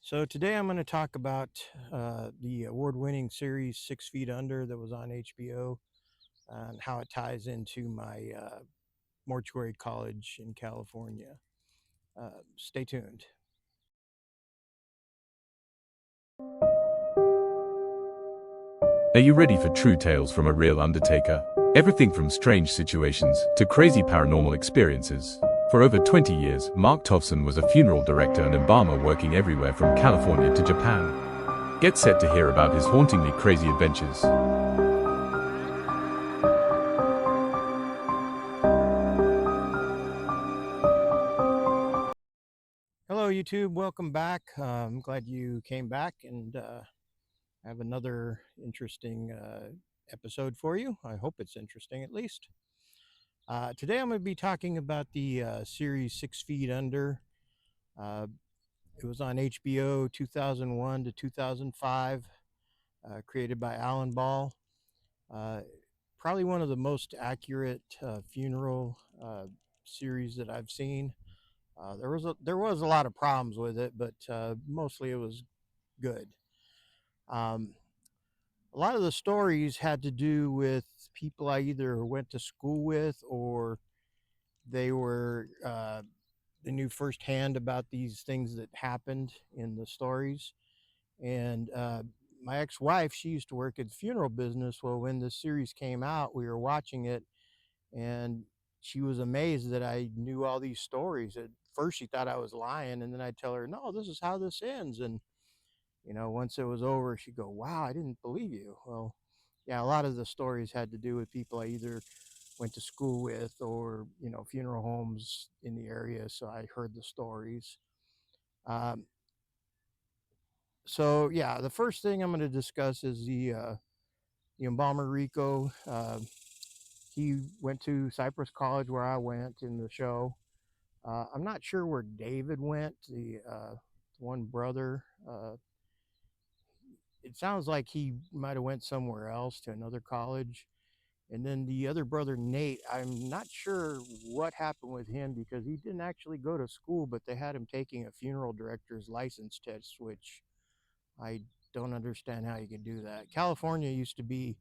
So today I'm going to talk about the award-winning series 6 Feet Under that was on HBO and how it ties into my Mortuary College in California. Stay tuned. Are you ready for true tales from a real undertaker? Everything from strange situations to crazy paranormal experiences. For over 20 years, Mark Tofson was a funeral director and embalmer working everywhere from California to Japan. Get set to hear about his hauntingly crazy adventures. Hello, YouTube. Welcome back. I'm glad you came back and I have another interesting episode for you. I hope it's interesting at least. Today I'm going to be talking about the series 6 Feet Under. Uh, It was on HBO 2001 to 2005, created by Alan Ball. Uh, Probably one of the most accurate funeral series that I've seen. There was a lot of problems with it, but mostly it was good. Um, a lot of the stories had to do with people I either went to school with or they were they knew firsthand about these things that happened in the stories. And my ex-wife, she used to work at the funeral business. Well, when this series came out, we were watching it, and she was amazed that I knew all these stories. At first, she thought I was lying, and then I'd tell her, "No, this is how this ends." And once it was over, she'd go, "Wow, I didn't believe you." Well, yeah, a lot of the stories had to do with people I either went to school with or funeral homes in the area, so I heard the stories. Um, so yeah, the first thing I'm going to discuss is the embalmer Rico. He went to Cypress College where I went in the show. I'm not sure where David went, the one brother. It sounds like he might have went somewhere else to another college. And then the other brother, Nate, I'm not sure what happened with him because he didn't actually go to school, but they had him taking a funeral director's license test, which I don't understand how you could do that. California used to be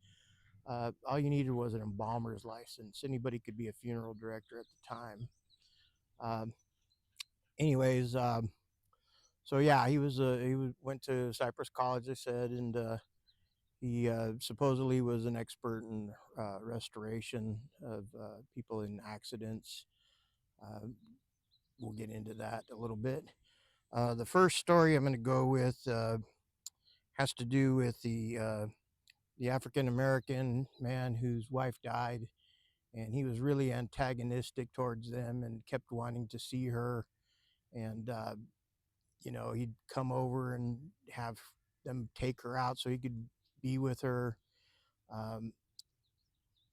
all you needed was an embalmer's license. Anybody could be a funeral director at the time. Um, anyways, so yeah, went to Cypress College, they said, and he supposedly was an expert in restoration of people in accidents. Uh, we'll get into that a little bit. The first story I'm going to go with has to do with the African American man whose wife died, and he was really antagonistic towards them and kept wanting to see her. And he'd come over and have them take her out so he could be with her. Um,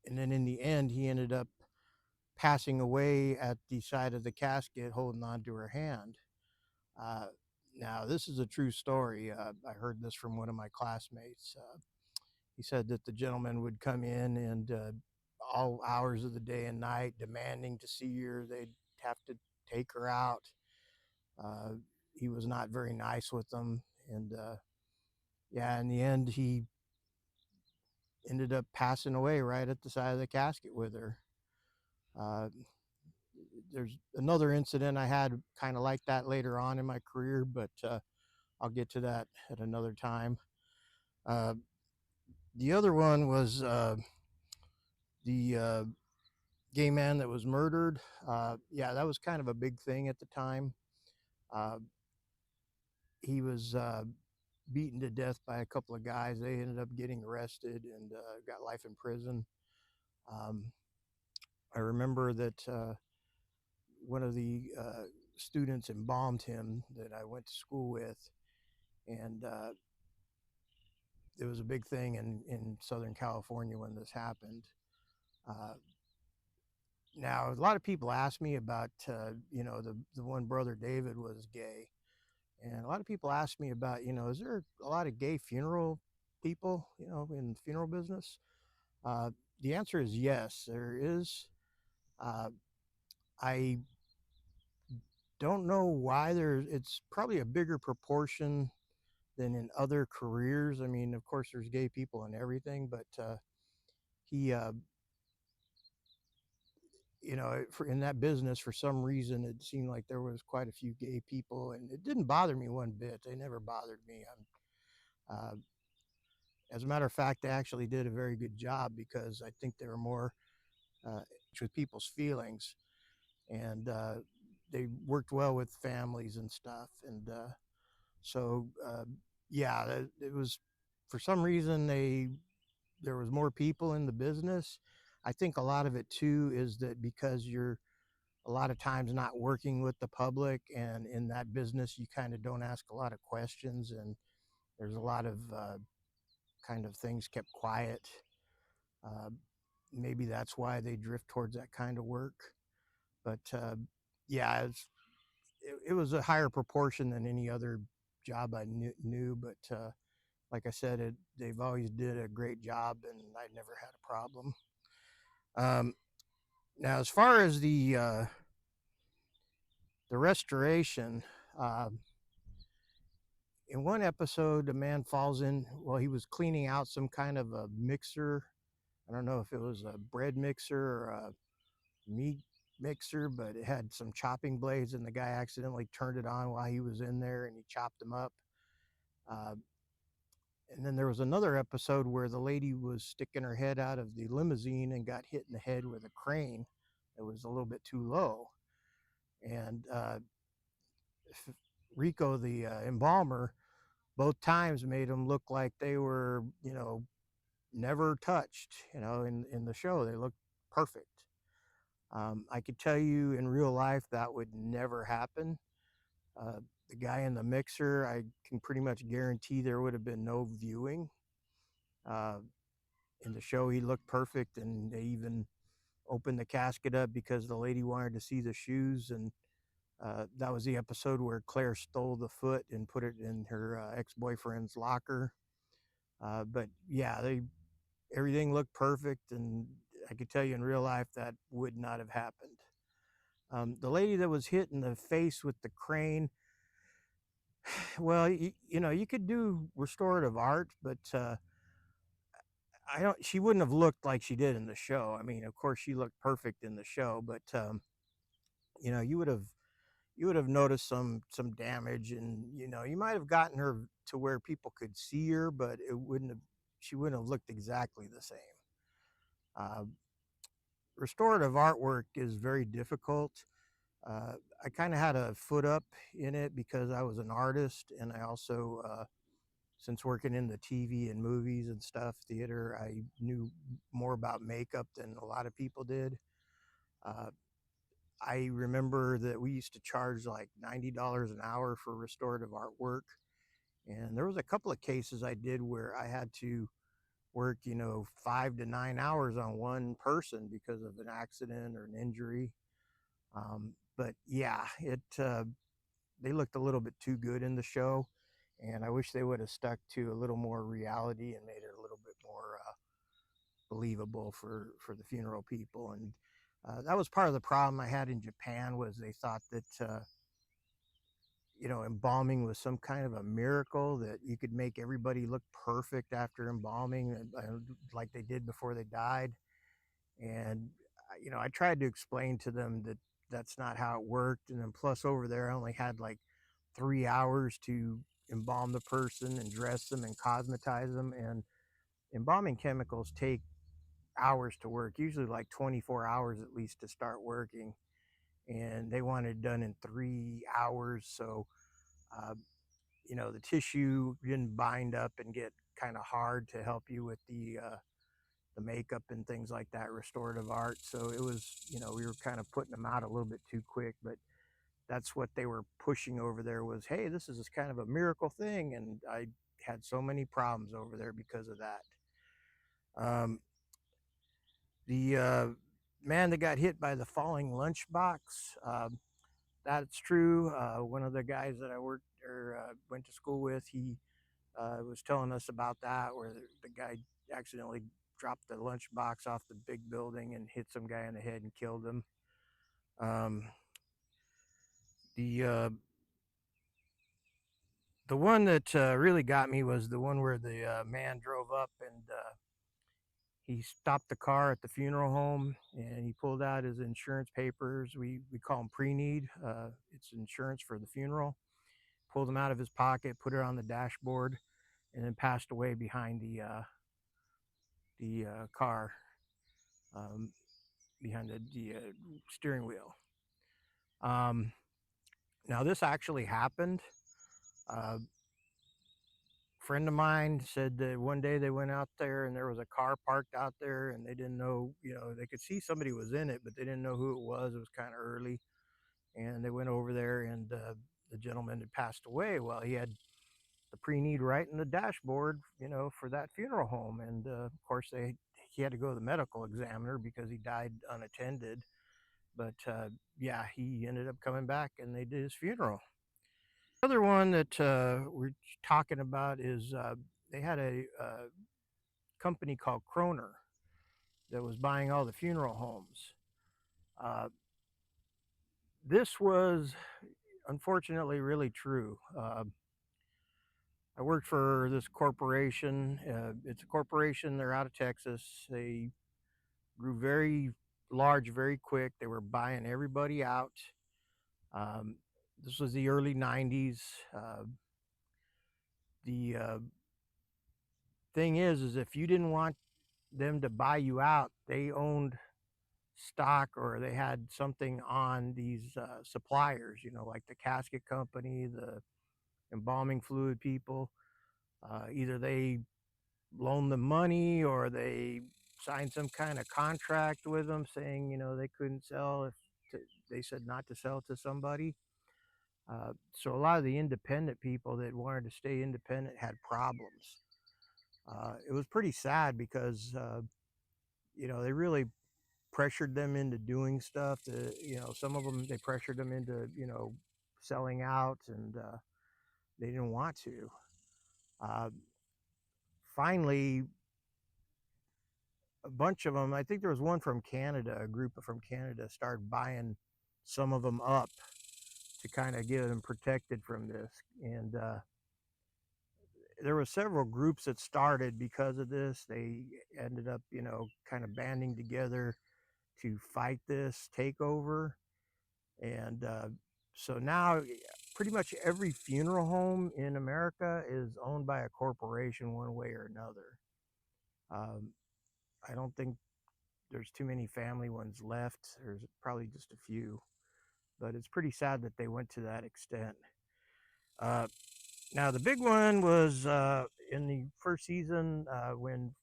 and then in the end, he ended up passing away at the side of the casket, holding on to her hand. Uh, Now, this is a true story. I heard this from one of my classmates. He said that the gentleman would come in and all hours of the day and night demanding to see her. They'd have to take her out. Uh, he was not very nice with them. And yeah, in the end, he ended up passing away right at the side of the casket with her. Uh, there's another incident I had kind of like that later on in my career, but I'll get to that at another time. Uh, the other one was the gay man that was murdered. Yeah, that was kind of a big thing at the time. Uh, he was beaten to death by a couple of guys. They ended up getting arrested and got life in prison. Um, I remember that one of the students embalmed him that I went to school with, and it was a big thing in Southern California when this happened. Uh, Now, a lot of people ask me about, the one brother David was gay, and a lot of people ask me about, is there a lot of gay funeral people, in the funeral business? Uh, the answer is yes, there is. Uh, I don't know why there's it's probably a bigger proportion than in other careers. I mean, of course, there's gay people in everything, but he, for in that business, for some reason, it seemed like there was quite a few gay people, and it didn't bother me one bit. They never bothered me. As a matter of fact, they actually did a very good job because I think they were more uh, with people's feelings, and they worked well with families and stuff. And so, yeah, it was for some reason there was more people in the business. I think a lot of it too is that because you're a lot of times not working with the public, and in that business you kind of don't ask a lot of questions, and there's a lot of kind of things kept quiet. uh, Maybe that's why they drift towards that kind of work. But yeah, it was a higher proportion than any other job I knew. But like I said, they've always did a great job, and I never had a problem. um, Now, as far as the restoration, uh, in one episode, a man falls in. Well, he was cleaning out some kind of a mixer. I don't know if it was a bread mixer or a meat mixer, but it had some chopping blades, and the guy accidentally turned it on while he was in there, and he chopped them up. Uh, and then there was another episode where the lady was sticking her head out of the limousine and got hit in the head with a crane that was a little bit too low. And Rico, the embalmer, both times made them look like they were, never touched. In the show, they looked perfect. I could tell you in real life that would never happen. Uh, the guy in the mixer, I can pretty much guarantee there would have been no viewing. Uh, in the show, he looked perfect, and they even opened the casket up because the lady wanted to see the shoes. And that was the episode where Claire stole the foot and put it in her ex-boyfriend's locker. But yeah, they everything looked perfect, and I could tell you in real life that would not have happened. The lady that was hit in the face with the crane, well, you could do restorative art, but I don't. She wouldn't have looked like she did in the show. I mean, of course, she looked perfect in the show, but you know, you would have noticed some damage, and you might have gotten her to where people could see her, but it wouldn't have. She wouldn't have looked exactly the same. Uh, Restorative artwork is very difficult. Uh, I kind of had a foot up in it because I was an artist, and I also, since working in the TV and movies and stuff, theater, I knew more about makeup than a lot of people did. Uh, I remember that we used to charge like $90 an hour for restorative artwork, and there was a couple of cases I did where I had to work, 5 to 9 hours on one person because of an accident or an injury. But yeah, it they looked a little bit too good in the show, and I wish they would have stuck to a little more reality and made it a little bit more believable for the funeral people. And that was part of the problem I had in Japan, was they thought that embalming was some kind of a miracle, that you could make everybody look perfect after embalming, like they did before they died. And I tried to explain to them that that's not how it worked. And then plus, over there, I only had like 3 hours to embalm the person and dress them and cosmetize them. And embalming chemicals take hours to work, usually like 24 hours at least to start working. And they wanted it done in 3 hours. So, uh, the tissue didn't bind up and get kind of hard to help you with the makeup and things like that, restorative art. So it was, we were kind of putting them out a little bit too quick, but that's what they were pushing over there was, hey, this is kind of a miracle thing. And I had so many problems over there because of that. Um, the man that got hit by the falling lunchbox, that's true. One of the guys that I worked or went to school with, he was telling us about that, where the guy accidentally dropped the lunchbox off the big building and hit some guy in the head and killed him. Um, The the one that really got me was the one where the man drove up and he stopped the car at the funeral home and he pulled out his insurance papers. We call them pre-need. It's insurance for the funeral. Pulled them out of his pocket, put it on the dashboard, and then passed away behind the car, um, behind the steering wheel. Um, Now this actually happened. A friend of mine said that one day they went out there and there was a car parked out there and they didn't know, they could see somebody was in it, but they didn't know who it was. It was kind of early, and they went over there and the gentleman had passed away. Well, he had the pre-need right in the dashboard, for that funeral home, and of course he had to go to the medical examiner because he died unattended. But yeah, he ended up coming back and they did his funeral. Other one that we're talking about is they had a company called Kroner that was buying all the funeral homes. Uh, this was unfortunately really true. I worked for this corporation. It's a corporation. They're out of Texas. They grew very large very quick. They were buying everybody out. Um, this was the early 90s. The thing is if you didn't want them to buy you out, they owned stock or they had something on these suppliers, like the casket company, the embalming fluid people. Either they loaned them money or they signed some kind of contract with them saying, they couldn't sell if they said not to sell to somebody. So a lot of the independent people that wanted to stay independent had problems. It was pretty sad because, they really pressured them into doing stuff. Some of them, they pressured them into, selling out, and they didn't want to. Uh, Finally, a bunch of them, I think there was one from Canada, a group from Canada started buying some of them up to kind of get them protected from this. And there were several groups that started because of this. They ended up, kind of banding together to fight this takeover. And so now pretty much every funeral home in America is owned by a corporation one way or another. Um, I don't think there's too many family ones left. There's probably just a few, but it's pretty sad that they went to that extent. Uh, Now, the big one was in the first season when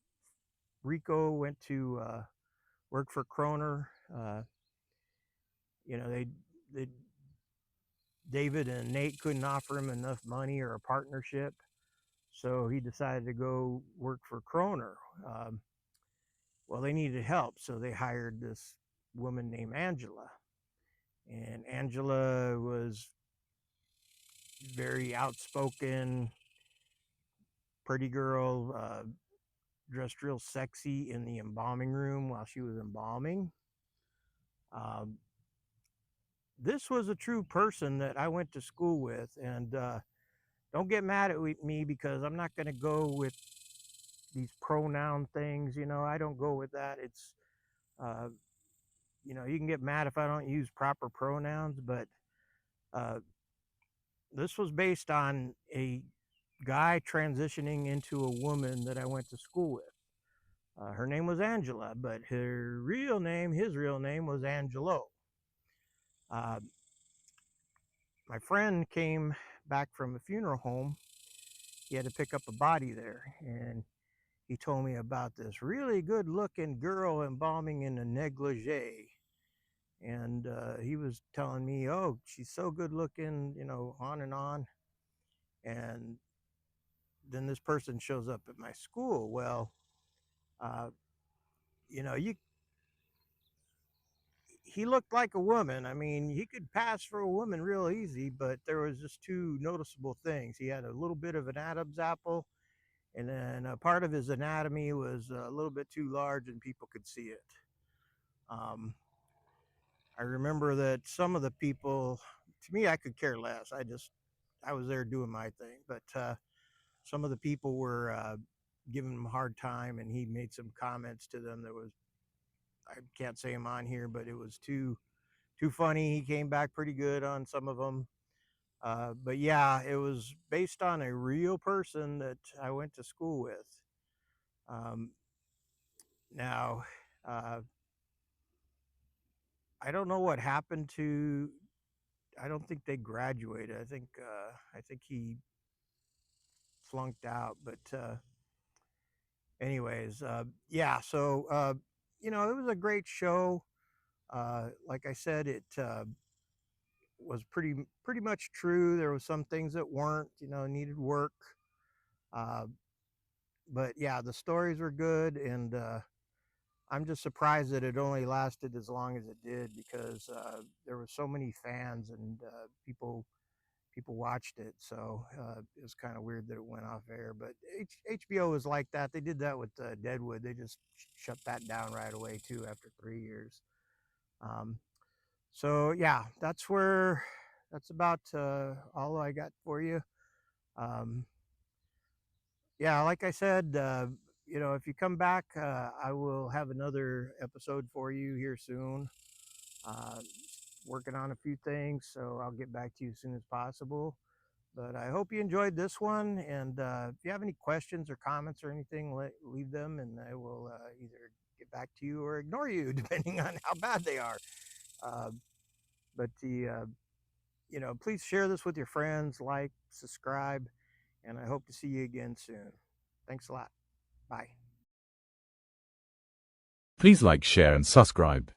Rico went to work for Kroner. They David and Nate couldn't offer him enough money or a partnership, so he decided to go work for Kroner. Um, well, they needed help, so they hired this woman named Angela, and Angela was very outspoken, pretty girl, dressed real sexy in the embalming room while she was embalming. Um, this was a true person that I went to school with, and don't get mad at me because I'm not going to go with these pronoun things. I don't go with that. It's uh, you can get mad if I don't use proper pronouns, but uh, this was based on a guy transitioning into a woman that I went to school with. Her name was Angela, but his real name was Angelo. Uh, my friend came back from a funeral home. He had to pick up a body there, and he told me about this really good looking girl embalming in a negligee. And he was telling me, oh, she's so good looking, on and on. And then this person shows up at my school. Well, uh, you he looked like a woman. I mean, he could pass for a woman real easy, but there was just two noticeable things. He had a little bit of an Adam's apple, and then a part of his anatomy was a little bit too large, and people could see it. Um, I remember that some of the people to me, I could care less. I was there doing my thing. But some of the people were giving him a hard time, and he made some comments to them that was, I can't say them on here, but it was too funny. He came back pretty good on some of them. But yeah, it was based on a real person that I went to school with. Um, now, uh, I don't know what happened to. I don't think they graduated. I think he flunked out. But anyways, yeah. So it was a great show. Like I said, it was pretty much true. There was some things that weren't. Needed work. Uh, but yeah, the stories were good, and I'm just surprised that it only lasted as long as it did because there were so many fans and people watched it. So it was kind of weird that it went off air. But HBO was like that. They did that with Deadwood. They just shut that down right away too after 3 years. Um, so yeah, that's about all I got for you. Um, yeah, like I said, if you come back, I will have another episode for you here soon. Uh, Working on a few things, so I'll get back to you as soon as possible. But I hope you enjoyed this one. And if you have any questions or comments or anything, leave them, and I will either get back to you or ignore you, depending on how bad they are. Uh, but please share this with your friends, like, subscribe, and I hope to see you again soon. Thanks a lot. Bye. Please like, share, and subscribe.